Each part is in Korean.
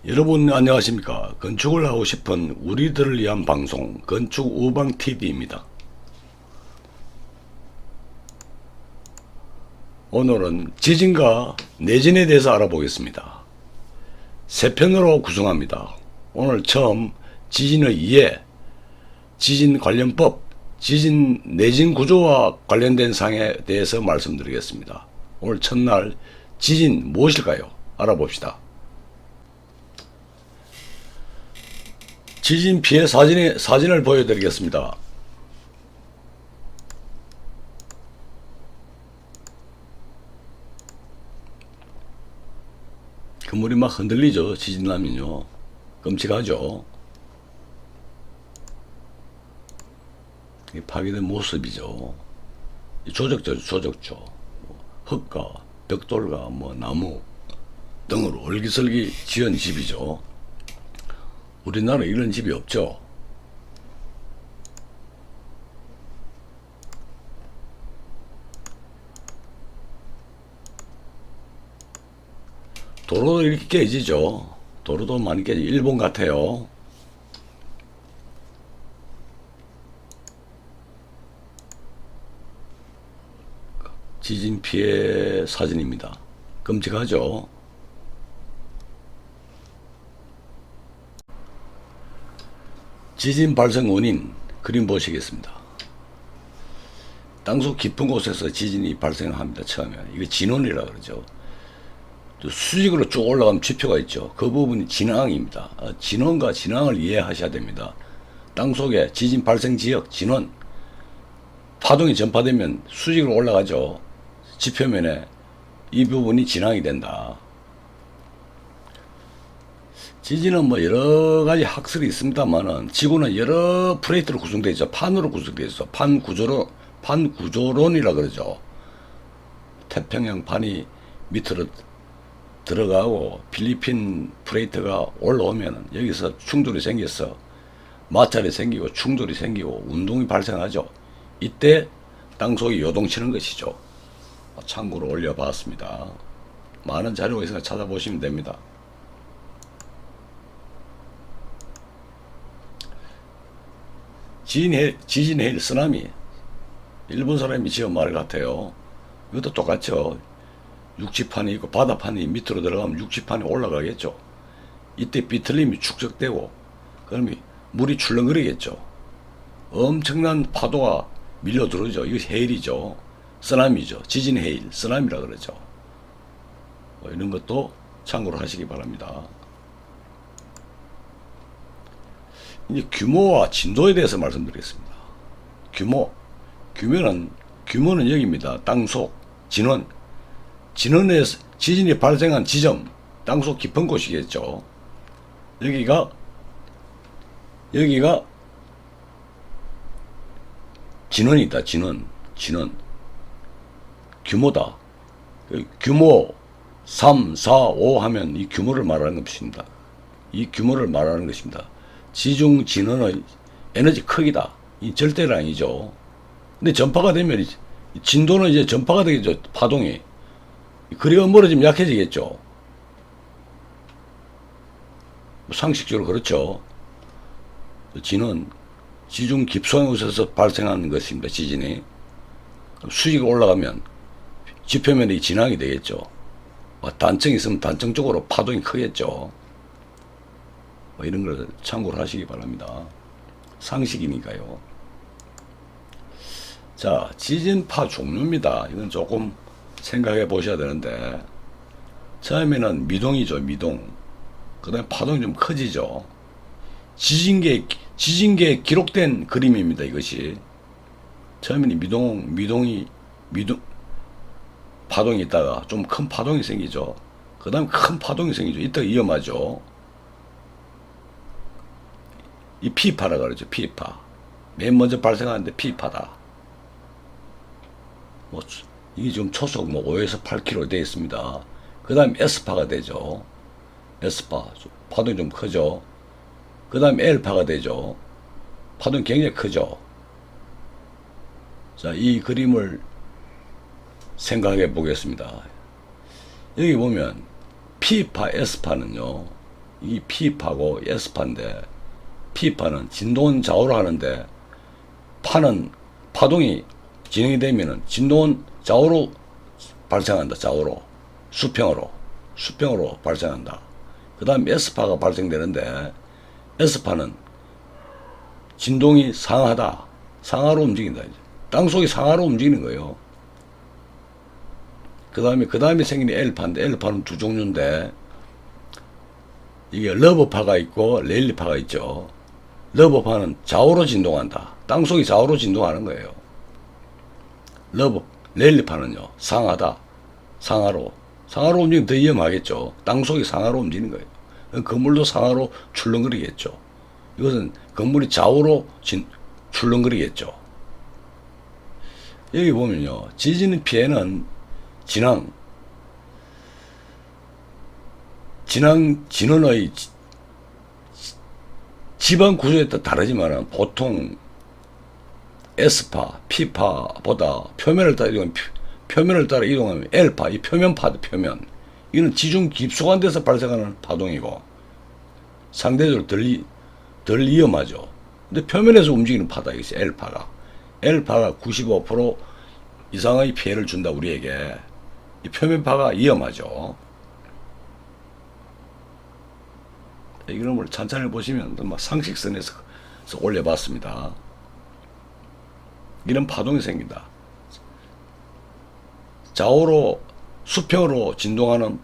여러분 안녕하십니까. 건축을 하고 싶은 우리들을 위한 방송 건축 우방TV입니다. 오늘은 지진과 내진에 대해서 알아보겠습니다. 세 편으로 구성합니다. 오늘 처음 지진의 이해, 지진 관련법, 지진 내진 구조와 관련된 사항에 대해서 말씀드리겠습니다. 오늘 첫날 지진 무엇일까요? 알아봅시다. 지진 피해 사진을 보여드리겠습니다. 건물이 막 흔들리죠. 지진 나면요. 끔찍하죠. 파괴된 모습이죠. 조적죠, 조적죠. 흙과 벽돌과 나무 등으로 얼기설기 지은 집이죠. 우리나라에 이런 집이 없죠. 도로도 이렇게 깨지죠. 도로도 많이 깨지죠. 일본 같아요. 지진 피해 사진입니다. 끔찍하죠. 지진 발생 원인 그림 보시겠습니다. 땅속 깊은 곳에서 지진이 발생합니다. 처음에 이거 진원이라 그러죠. 수직으로 쭉 올라가면 지표가 있죠. 그 부분이 진앙입니다. 진원과 진앙을 이해하셔야 됩니다. 땅속에 지진 발생 지역 진원, 파동이 전파되면 수직으로 올라가죠. 지표면에 이 부분이 진앙이 된다. 지진은 여러 가지 학설이 있습니다만은 지구는 여러 플레이트로 구성되어 있죠. 판으로 구성되어 있어. 판구조론이라 그러죠. 태평양 판이 밑으로 들어가고 필리핀 플레이트가 올라오면 여기서 충돌이 생겨서 마찰이 생기고 충돌이 생기고 운동이 발생하죠. 이때 땅속이 요동치는 것이죠. 참고로 올려봤습니다. 많은 자료가 있으니까 찾아보시면 됩니다. 지진 해일 쓰나미, 일본 사람이 지은 말 같아요. 이것도 똑같죠. 육지판이 있고 바다판이 밑으로 들어가면 육지판이 올라가겠죠. 이때 비틀림이 축적되고 그러면 물이 출렁거리겠죠. 엄청난 파도가 밀려 들어오죠. 이거 해일이죠. 쓰나미죠. 지진 해일, 쓰나미라 그러죠. 이런 것도 참고로 하시기 바랍니다. 이제 규모와 진도에 대해서 말씀드리겠습니다. 규모는 여기입니다. 땅속, 진원. 진원에서 지진이 발생한 지점, 땅속 깊은 곳이겠죠. 여기가 진원이다. 진원. 규모다. 규모 3, 4, 5 하면 이 규모를 말하는 것입니다. 이 규모를 말하는 것입니다. 지중 진원의 에너지 크기다. 이 절대량이죠. 근데 전파가 되면 진도는 이제 전파가 되겠죠. 파동이. 거리가 멀어지면 약해지겠죠. 상식적으로 그렇죠. 진은 지중 깊숙한 곳에서 발생하는 것입니다. 지진이. 수직이 올라가면 지표면이 진앙이 되겠죠. 단층이 있으면 단층 쪽으로 파동이 크겠죠. 이런 걸 참고를 하시기 바랍니다. 상식이니까요. 자, 지진파 종류입니다. 이건 조금 생각해 보셔야 되는데, 처음에는 미동이죠. 미동. 그 다음에 파동이 좀 커지죠. 지진계에 기록된 그림입니다. 이것이. 처음에는 파동이 있다가 좀 큰 파동이 생기죠. 그 다음에 큰 파동이 생기죠. 이때가 위험하죠. 이 P파라 그러죠. P파. 맨 먼저 발생하는데 P파다. 이게 지금 초속 5에서 8km 되어 있습니다. 그 다음 S파가 되죠. S파. 파동이 좀 크죠. 그 다음 L파가 되죠. 파동이 굉장히 크죠. 자, 이 그림을 생각해 보겠습니다. 여기 보면 P파, S파는요, 이 P파고 S파인데, P파는 진동은 좌우로 하는데 파는 파동이 진행이 되면은 진동은 좌우로 발생한다. 좌우로 수평으로 발생한다. 그 다음 S파가 발생되는데, S파는 진동이 상하로 움직인다. 땅속이 상하로 움직이는 거예요. 그 다음에 생기는 L파인데, L파는 두 종류인데, 이게 러브파가 있고 레일리파가 있죠. 러브파는 좌우로 진동한다. 땅속이 좌우로 진동하는 거예요. 레일리파는요, 상하로 움직이면 더 위험하겠죠. 땅속이 상하로 움직이는 거예요. 건물도 상하로 출렁거리겠죠. 이것은 건물이 좌우로 출렁거리겠죠. 여기 보면요, 지진 피해는 진원의 지방 구조에 따라 다르지만 보통 S파, P파보다 표면을 따라 이동하면 L파, 이 표면파도 표면. 이는 지중 깊숙한 데서 발생하는 파동이고 상대적으로 덜 위험하죠. 근데 표면에서 움직이는 파다, 이것이 L파가. L파가 95% 이상의 피해를 준다, 우리에게. 이 표면파가 위험하죠. 이런 걸 찬찬히 보시면 막 상식선에서 올려봤습니다. 이런 파동이 생긴다. 좌우로 수평으로 진동하는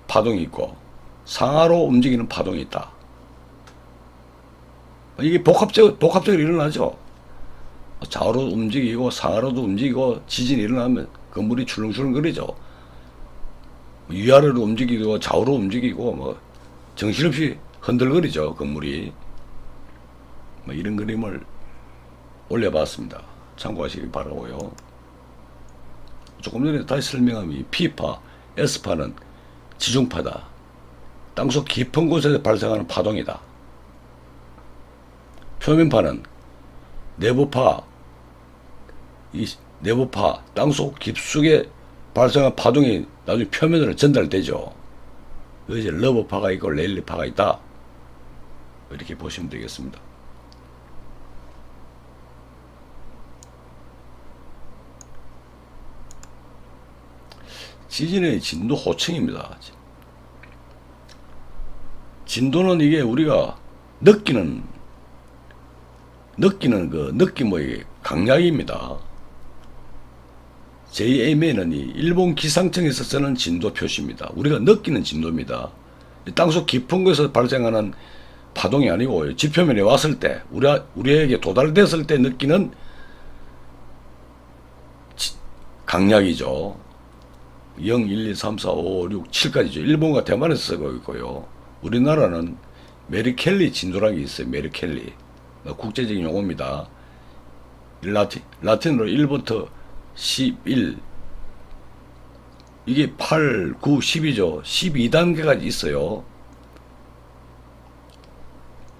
파동이 있고 상하로 움직이는 파동이 있다. 이게 복합적으로 일어나죠. 좌우로 움직이고 상하로도 움직이고, 지진이 일어나면 건물이 출렁출렁거리죠. 위아래로 움직이고 좌우로 움직이고 뭐 정신없이 흔들거리죠, 건물이. 뭐 이런 그림을 올려봤습니다. 참고하시기 바라고요. 조금 전에 다시 설명하면 이 P파, S파는 지중파다. 땅속 깊은 곳에서 발생하는 파동이다. 표면파는 내부파, 땅속 깊숙에 발생한 파동이 나중에 표면으로 전달되죠. 이제 러브파가 있고 레일리파가 있다. 이렇게 보시면 되겠습니다. 지진의 진도 호칭입니다. 진도는 이게 우리가 느끼는 그 느낌의 강약입니다. JMA는 일본 기상청에서 쓰는 진도 표시입니다. 우리가 느끼는 진도입니다. 땅속 깊은 곳에서 발생하는 파동이 아니고 지표면에 왔을 때, 우리에게 도달됐을 때 느끼는 강약이죠. 0, 1, 2, 3, 4, 5, 6, 7까지죠. 일본과 대만에서 쓰고 있고요. 우리나라는 메리켈리 진도라는 게 있어요. 메리켈리. 국제적인 용어입니다. 라틴어로 1부터 11, 이게 8, 9, 10이죠. 12단계까지 있어요.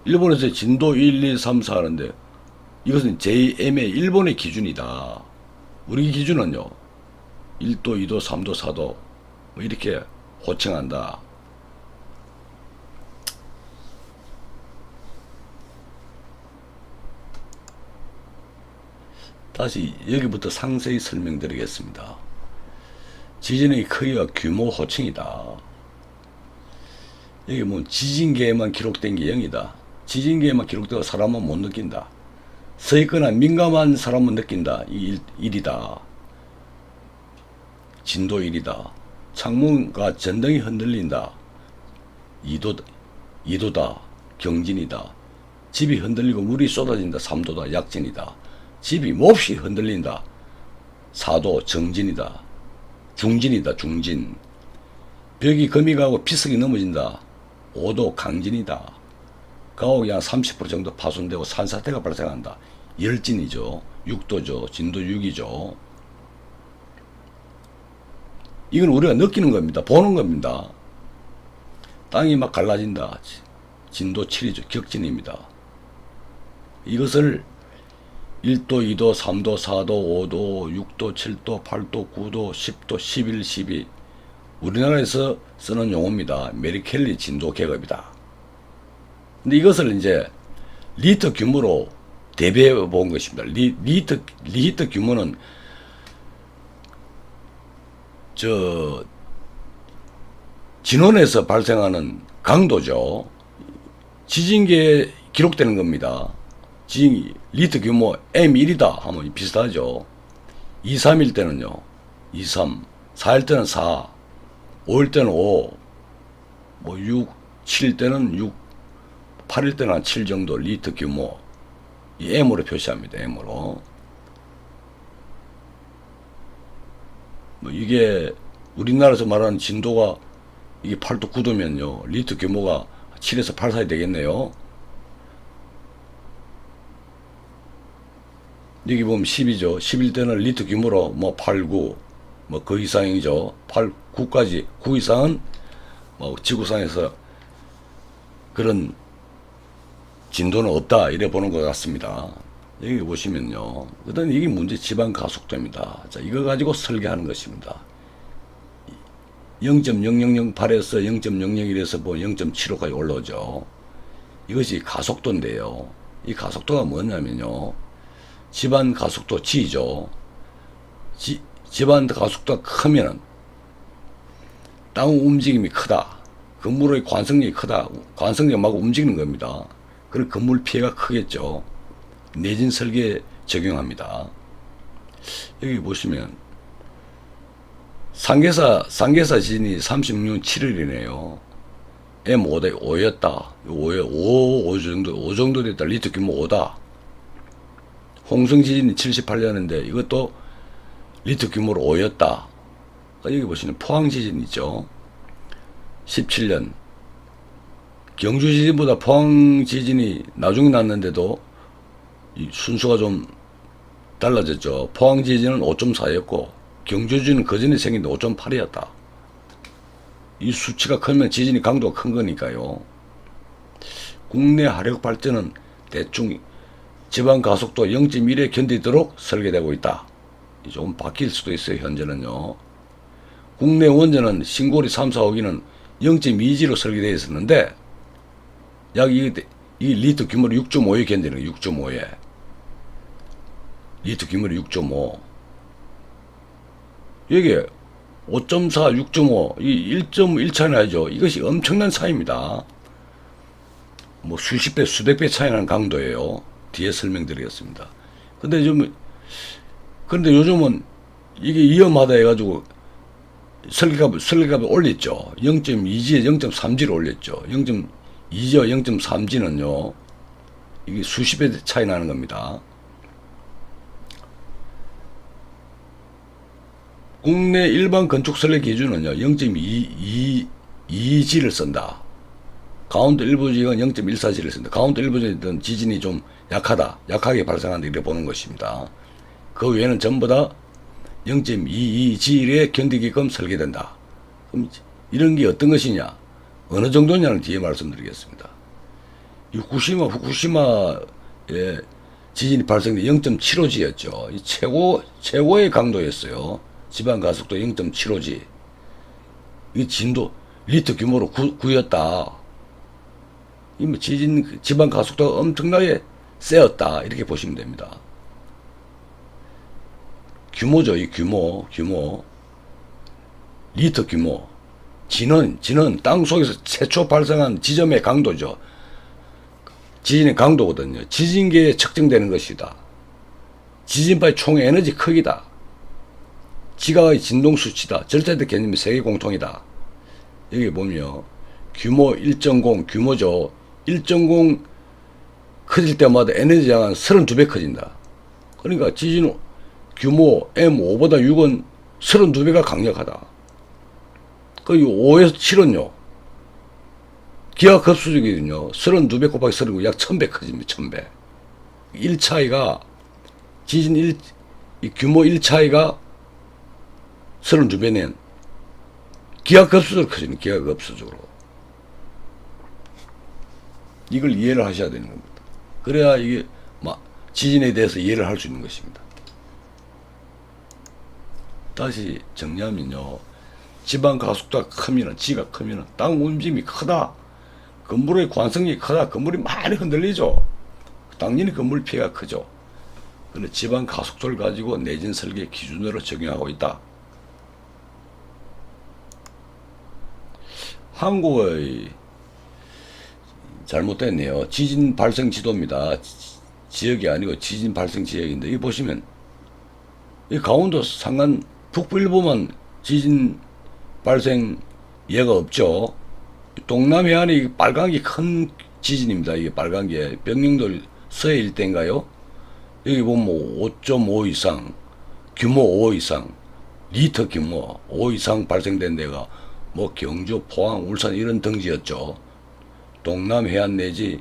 일본에서 진도 1, 2, 3, 4 하는데 이것은 JM의 일본의 기준이다. 우리 기준은요, 1도, 2도, 3도, 4도 뭐 이렇게 호칭한다. 다시 여기부터 상세히 설명드리겠습니다. 지진의 크기와 규모 호칭이다. 여기 뭐 지진계에만 기록된 게 0이다. 지진계에만 기록되고 사람은 못 느낀다. 서 있거나 민감한 사람은 느낀다. 이 1이다. 진도 1이다. 창문과 전등이 흔들린다. 2도다. 경진이다. 집이 흔들리고 물이 쏟아진다. 3도다. 약진이다. 집이 몹시 흔들린다. 4도 정진이다. 중진이다. 중진. 벽이 금이 가고 피석이 넘어진다. 5도 강진이다. 가옥이 한 30% 정도 파손되고 산사태가 발생한다. 열진이죠. 6도죠. 진도 6이죠. 이건 우리가 느끼는 겁니다. 보는 겁니다. 땅이 막 갈라진다. 진도 7이죠. 격진입니다. 이것을 1도, 2도, 3도, 4도, 5도, 6도, 7도, 8도, 9도, 10도, 11, 12 우리나라에서 쓰는 용어입니다. 메리켈리 진도 계급이다. 근데 이것을 이제 리터 규모로 대비해 본 것입니다. 리히터 규모는 저 진원에서 발생하는 강도죠. 지진계에 기록되는 겁니다. 지진 리히터 규모 M1이다 하면 비슷하죠. 2, 3일 때는요. 2, 3, 4일 때는 4, 5일 때는 5, 뭐 6, 7일 때는 6, 8일 때는 한 7 정도 리히터 규모. 이 M으로 표시합니다. M으로. 뭐 이게 우리나라에서 말하는 진도가 이게 8도 9도면요. 리히터 규모가 7에서 8 사이 되겠네요. 여기 보면 10이죠. 10일 때는 리히터 규모로 뭐 8, 9, 뭐 그 이상이죠. 8, 9까지, 9 이상은 뭐 지구상에서 그런 진도는 없다 이래 보는 것 같습니다. 여기 보시면요. 그다음 이게 문제 지방 가속도입니다. 자, 이거 가지고 설계하는 것입니다. 0.0008에서 0.001에서 뭐 0.75까지 올라오죠. 이것이 가속도인데요. 이 가속도가 뭐냐면요. 집안 가속도 G죠. 집안 가속도가 크면은 땅 움직임이 크다. 건물의 관성력이 크다. 관성력 막 움직이는 겁니다. 그럼 건물 피해가 크겠죠. 내진 설계에 적용합니다. 여기 보시면 상계사 지진이 36년 7일이네요. M5대 5였다. 5 정도 됐다. 리터 규모 5다. 홍성 지진이 78년인데 이것도 리터 규모로 5였다. 여기 보시면 포항 지진 있죠. 17년. 경주 지진보다 포항 지진이 나중에 났는데도 이 순수가 좀 달라졌죠. 포항 지진은 5.4였고 경주 지진은 그 전에 생긴 5.8이었다. 이 수치가 크면 지진이 강도가 큰 거니까요. 국내 화력 발전은 대충 지방 가속도 0.1에 견디도록 설계되고 있다. 조금 바뀔 수도 있어요. 현재는요. 국내 원전은 신고리 3, 4호기는 0.2G로 설계되어 있었는데 약 이 리터 규모로 6.5에 견디는 거예요. 6.5에. 리터 규모로 6.5. 이게 5.4, 6.5, 이 1.1 차이 나죠. 이것이 엄청난 차이입니다. 뭐 수십 배, 수백 배 차이 나는 강도예요. 뒤에 설명드리겠습니다. 근데 요즘은 이게 위험하다 해가지고 설계값을 올렸죠. 0.2G에 0.3G를 올렸죠. 0.2G와 0.3G는요, 이게 수십 배 차이 나는 겁니다. 국내 일반 건축 설계 기준은요, 0.2G를 쓴다. 강원도 일부 지역은 0.14G를 쓴다. 강원도 일부 지역은 지진이 좀 약하게 발생한다. 이렇게 보는 것입니다. 그 외에는 전부 다 0.22G에 견디게끔 설계된다. 그럼 이런 게 어떤 것이냐? 어느 정도냐는 뒤에 말씀드리겠습니다. 이 후쿠시마의 지진이 발생된 0.75G였죠. 이 최고의 강도였어요. 지방 가속도 0.75G. 이 진도 리터 규모로 9였다. 이 뭐 지방 가속도가 엄청나게 세었다. 이렇게 보시면 됩니다. 규모죠. 이 규모. 리터 규모. 진원, 땅 속에서 최초 발생한 지점의 강도죠. 지진의 강도거든요. 지진계에 측정되는 것이다. 지진파의 총 에너지 크기다. 지각의 진동 수치다. 절대적 개념이 세계 공통이다. 여기 보면 규모 1.0 규모죠. 1.0 커질 때마다 에너지 양은 32배 커진다. 그러니까 지진 규모 M5보다 6은 32배가 강력하다. 그 5에서 7은요. 기하급수적이거든요. 32배 곱하기 39, 약 1000배 커집니다. 1000배. 1 차이가, 지진 이 규모 1 차이가 32배는 기하급수적으로 커지는, 기하급수적으로. 이걸 이해를 하셔야 되는 겁니다. 그래야 이게 지진에 대해서 이해를 할 수 있는 것입니다. 다시 정리하면요. 지방 가속도가 크면은, G가 크면은 땅 움직임이 크다. 건물의 관성이 크다. 건물이 많이 흔들리죠. 당연히 건물 피해가 크죠. 그런데 지방 가속도를 가지고 내진 설계 기준으로 적용하고 있다. 한국의 잘못됐네요. 지진 발생 지도입니다. 지역이 아니고 지진 발생 지역인데, 이 보시면 이 강원도 산간 북부 일부만 지진 발생 예가 없죠. 동남해안이 빨간 게 큰 지진입니다. 이게 빨간 게 병영도 서해 일대인가요? 여기 보면 5.5 이상, 규모 5 이상, 리터 규모 5 이상 발생된 데가 뭐 경주, 포항, 울산 이런 등지였죠. 동남해안 내지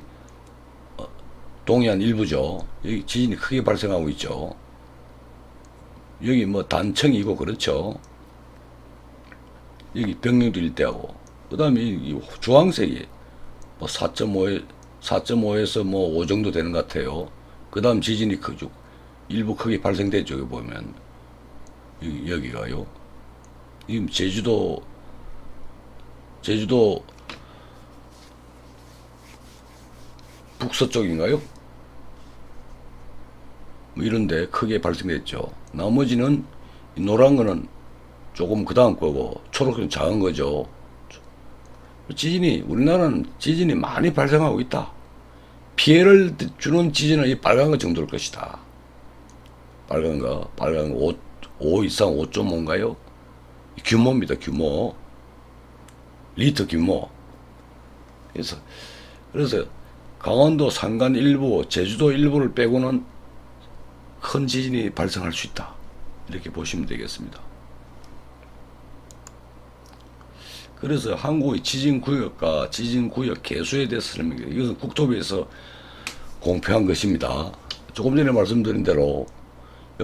동해안 일부죠. 여기 지진이 크게 발생하고 있죠. 여기 뭐 단청이고 그렇죠. 여기 병영도 일대하고, 그 다음에 이 주황색이 뭐 4.5에서 뭐 5 정도 되는 것 같아요. 그 다음 지진이 크죠. 일부 크게 발생됐죠. 여기 보면 여기가요. 지금 제주도 북서쪽인가요? 뭐 이런데 크게 발생됐죠. 나머지는 노란 거는 조금 그 다음 거고, 초록은 작은 거죠. 우리나라는 지진이 많이 발생하고 있다. 피해를 주는 지진은 이 빨간 거 정도일 것이다. 빨간 거 5 이상 5.5인가요? 규모입니다, 규모. 리터 규모. 그래서 강원도 산간 일부, 제주도 일부를 빼고는 큰 지진이 발생할 수 있다. 이렇게 보시면 되겠습니다. 그래서 한국의 지진구역과 지진구역 개수에 대해서 설명드립니다. 이것은 국토부에서 공표한 것입니다. 조금 전에 말씀드린 대로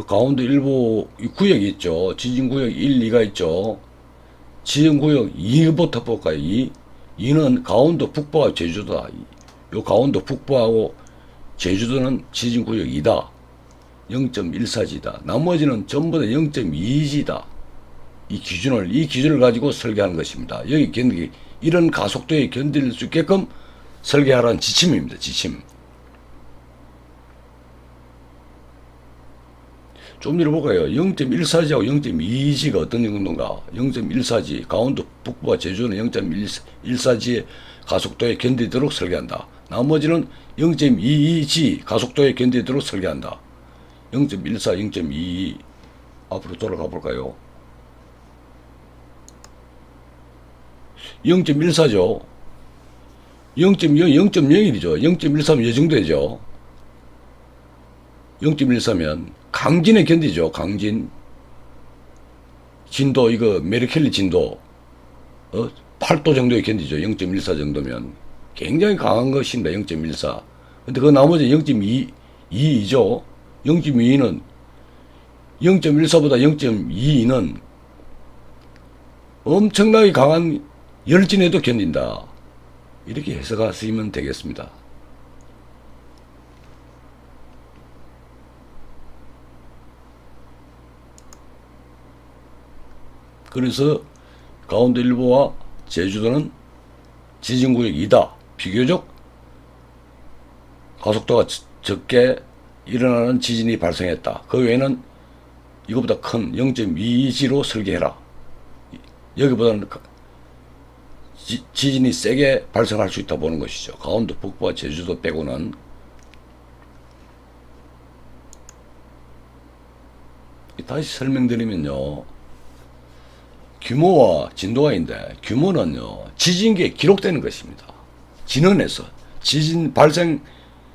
강원도 일부 구역이 있죠. 지진구역 1, 2가 있죠. 지진구역 2부터 볼까요? 2는 강원도 북부와 제주도다. 요 강원도 북부하고 제주도는 지진구역 2다. 0.14지다. 나머지는 전부 다 0.2지다. 이 기준을 가지고 설계하는 것입니다. 여기 이런 가속도에 견딜 수 있게끔 설계하라는 지침입니다. 지침. 좀 전에 볼까요? 0.14지하고 0.2지가 어떤 정도인가? 0.14지, 강원도 북부와 제주는 0.14지의 가속도에 견디도록 설계한다. 나머지는 0.22G 가속도에 견디도록 설계한다. 0.14, 0.22 앞으로 돌아가 볼까요? 0.14죠. 0.0, 0.01이죠. 0.13은 이 정도 되죠. 0.13면 강진에 견디죠. 강진. 진도, 이거 메르켈리 진도 8도 정도에 견디죠. 0.14 정도면 굉장히 강한 것입니다. 0.14. 근데 그 나머지 0.22죠. 0.22는 0.14보다 0.22는 엄청나게 강한 열진에도 견딘다. 이렇게 해석하시면 되겠습니다. 그래서 강원도 일부와 제주도는 지진구역 2다. 비교적 가속도가 적게 일어나는 지진이 발생했다. 그 외에는 이것보다 큰 0.22G로 설계해라. 여기보다는 지진이 세게 발생할 수 있다 보는 것이죠. 강원도 북부와 제주도 빼고는. 다시 설명드리면요, 규모와 진도가 있는데, 규모는요 지진기에 기록되는 것입니다. 진원에서 지진 발생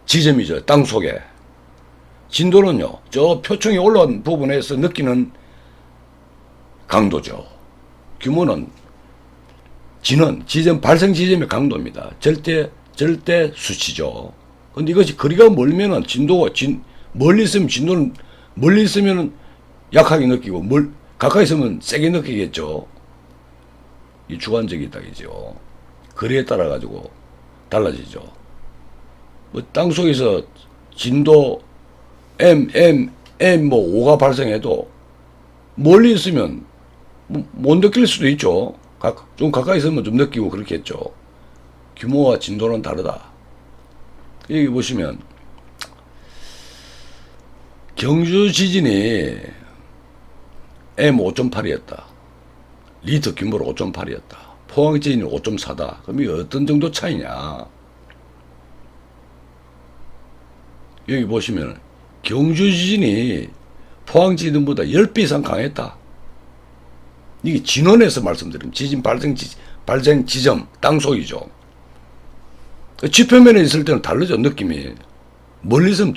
지점이죠. 땅속에. 진도는요 저 표층이 올라온 부분에서 느끼는 강도죠. 규모는 지점 발생 지점의 강도입니다. 절대 수치죠. 근데 이것이 거리가 멀면은 멀리 있으면 진도는, 멀리 있으면 약하게 느끼고 가까이 있으면 세게 느끼겠죠. 이 주관적이다, 이죠. 거리에 따라 가지고 달라지죠. 뭐 땅속에서 진도 M 뭐 5가 발생해도 멀리 있으면 못 느낄 수도 있죠. 좀 가까이 있으면 좀 느끼고 그렇겠죠. 규모와 진도는 다르다. 여기 보시면 경주 지진이 M5.8이었다. 리터 규모로 5.8이었다. 포항 지진이 5.4다. 그럼 이게 어떤 정도 차이냐? 여기 보시면 경주 지진이 포항 지진보다 10배 이상 강했다. 이게 진원에서 말씀드리면 지진 발생 지점 땅속이죠. 지표면에 있을 때는 다르죠. 느낌이. 멀리 있으면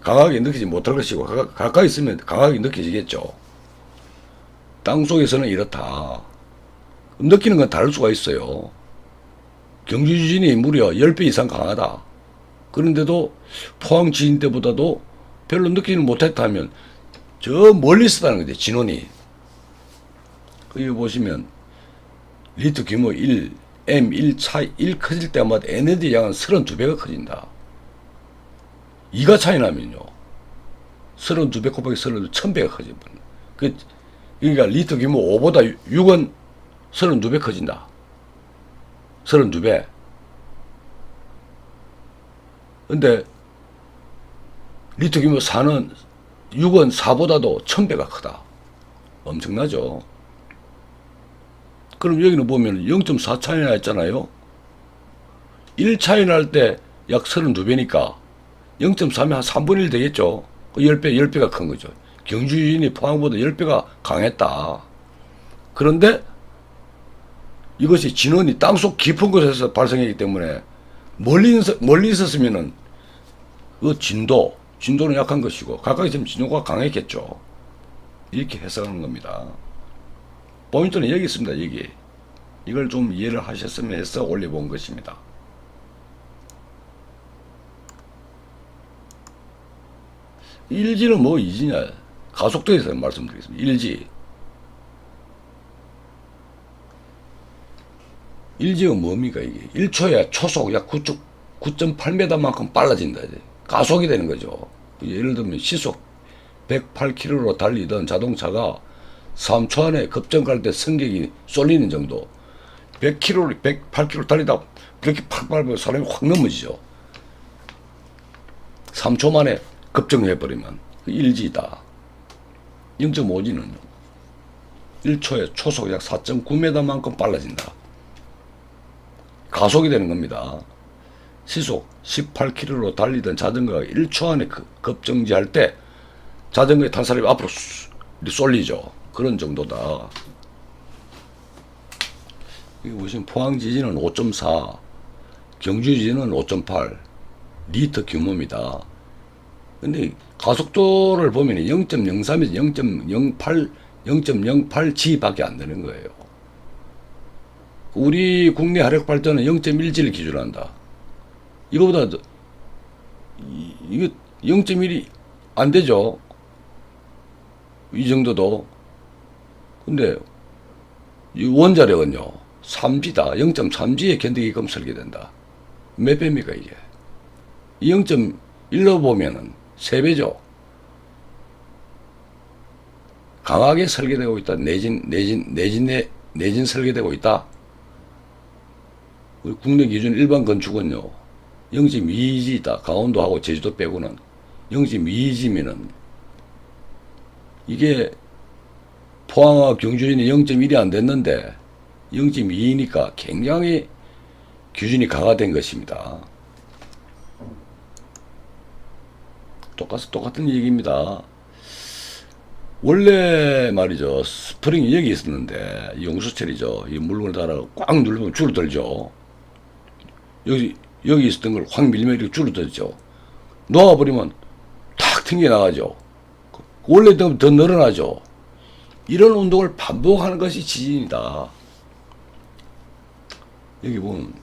강하게 느끼지 못할 것이고 가까이 있으면 강하게 느껴지겠죠. 땅속에서는 이렇다. 느끼는 건 다를 수가 있어요. 경주 지진이 무려 10배 이상 강하다. 그런데도 포항 지진 때보다도 별로 느끼는 못했다 하면 저 멀리 있었다는 거죠. 진원이. 여기 보시면 리터 규모 1, M1 차이 1 커질 때마다 에너지 양은 32배가 커진다. 2가 차이 나면요. 32배 곱하기 32, 1000배가 커집니다. 그러니까 리터 규모 5보다 6은 32배 커진다. 32배. 근데 리터 규모 4는 6은 4보다도 1000배가 크다. 엄청나죠. 그럼 여기는 보면 0.4 차이 나있잖아요. 1 차이 날 때 약 32배니까 0.3이 한 3분의 1 되겠죠. 10배가 큰 거죠. 경주 지진이 포항보다 10배가 강했다. 그런데 이것이 진원이 땅속 깊은 곳에서 발생했기 때문에 멀리 있었으면은 그 진도는 약한 것이고 가까이 있으면 진도가 강했겠죠. 이렇게 해석하는 겁니다. 포인트는 여기 있습니다. 여기. 이걸 좀 이해를 하셨으면 해서 올려본 것입니다. 일지는 뭐 이지냐? 가속도에서 말씀드리겠습니다. 일지가 뭡니까 이게? 1초에 초속 약 9.8m만큼 빨라진다. 이제. 가속이 되는 거죠. 예를 들면 시속 108km로 달리던 자동차가 3초 안에 급정 갈 때 승객이 쏠리는 정도. 108km 달리다 그렇게 팍 밟으면 사람이 확 넘어지죠. 3초 만에 급정해버리면 일지다. 0.5지는요. 1초에 초속 약 4.9m만큼 빨라진다. 가속이 되는 겁니다. 시속 18km로 달리던 자전거가 1초 안에 급정지할 때 자전거에 탄 사람이 앞으로 쏠리죠. 그런 정도다. 여기 보시면 포항 지진은 5.4, 경주 지진은 5.8 리터 규모입니다. 근데 가속도를 보면 0.03에서 0.08G 밖에 안 되는 거예요. 우리 국내 화력 발전은 0.1G를 기준한다. 이거보다 이거 0.1이 안 되죠. 이 정도도. 근데 이 원자력은요 3G다. 0.3G에 견디게끔 설계된다. 몇 배입니까 이게? 0.1로 보면은 3배죠. 강하게 설계되고 있다. 내진 설계되고 있다. 우리 국내 기준 일반 건축은요 0.2G다. 강원도하고 제주도 빼고는 0.2G면은 이게 포항과 경주진이 0.1이 안 됐는데 0.2니까 굉장히 기준이 강화된 것입니다. 똑같은 얘기입니다. 원래 말이죠. 스프링이 여기 있었는데 용수철이죠. 이 물건을 달아 꽉 누르면 줄어들죠. 여기 있었던 걸 확 밀면 이렇게 줄어들죠. 놓아버리면 탁 튕겨나가죠. 원래 더 늘어나죠. 이런 운동을 반복하는 것이 지진이다. 여기 보면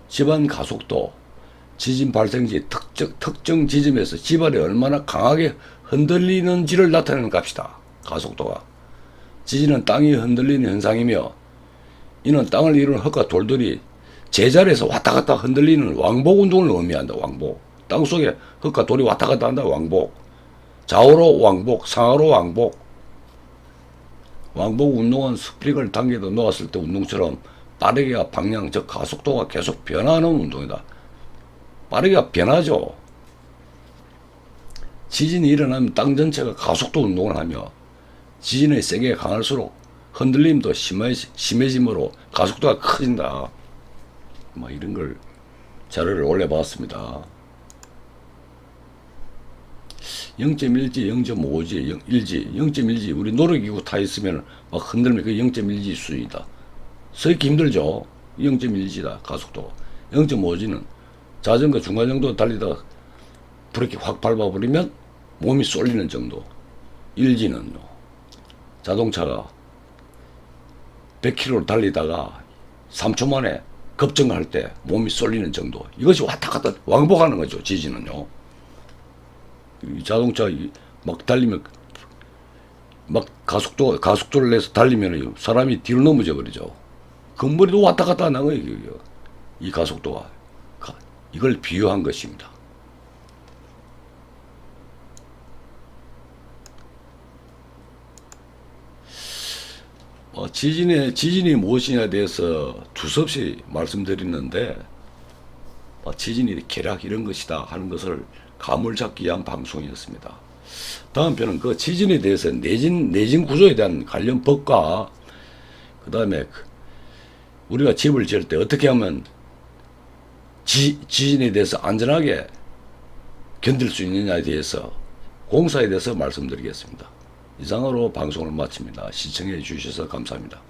집안 가속도, 지진 발생지 특정 지점에서 집안이 얼마나 강하게 흔들리는지를 나타내는 값이다. 가속도가. 지진은 땅이 흔들리는 현상이며 이는 땅을 이루는 흙과 돌들이 제자리에서 왔다 갔다 흔들리는 왕복 운동을 의미한다. 왕복. 땅속에 흙과 돌이 왔다 갔다 한다. 왕복. 좌우로 왕복, 상하로 왕복. 왕복 운동은 스프링을 당겨도 놓았을 때 운동처럼 빠르게가 방향, 즉 가속도가 계속 변하는 운동이다. 빠르게가 변하죠. 지진이 일어나면 땅 전체가 가속도 운동을 하며 지진의 세계가 강할수록 흔들림도 심해지므로 가속도가 커진다. 뭐 이런 걸 자료를 올려봤습니다. 0.1G, 0.5G, 1G, 0.1G 우리 놀이기구 타 있으면 막 흔들면 그 0.1G 수준이다. 서 있기 힘들죠. 0.1G다 가속도가. 0.5G는 자전거 중간 정도 달리다가 브레이크 확 밟아버리면 몸이 쏠리는 정도. 1G는요. 자동차가 100km 달리다가 3초 만에 급정할 때 몸이 쏠리는 정도. 이것이 왔다 갔다 왕복하는 거죠. 지진은요. 자동차 막 달리면 막 가속도를 내서 달리면 사람이 뒤로 넘어져 버리죠. 건물이도 왔다 갔다 하는 거예요. 이 가속도가. 이걸 비유한 것입니다. 지진이 무엇이냐에 대해서 두서없이 말씀드리는데, 지진이 계략 이런 것이다 하는 것을 감을 잡기 위한 방송이었습니다. 다음 편은 그 지진에 대해서 내진 구조에 대한 관련 법과 그 다음에 우리가 집을 지을 때 어떻게 하면 지진에 대해서 안전하게 견딜 수 있느냐에 대해서 공사에 대해서 말씀드리겠습니다. 이상으로 방송을 마칩니다. 시청해 주셔서 감사합니다.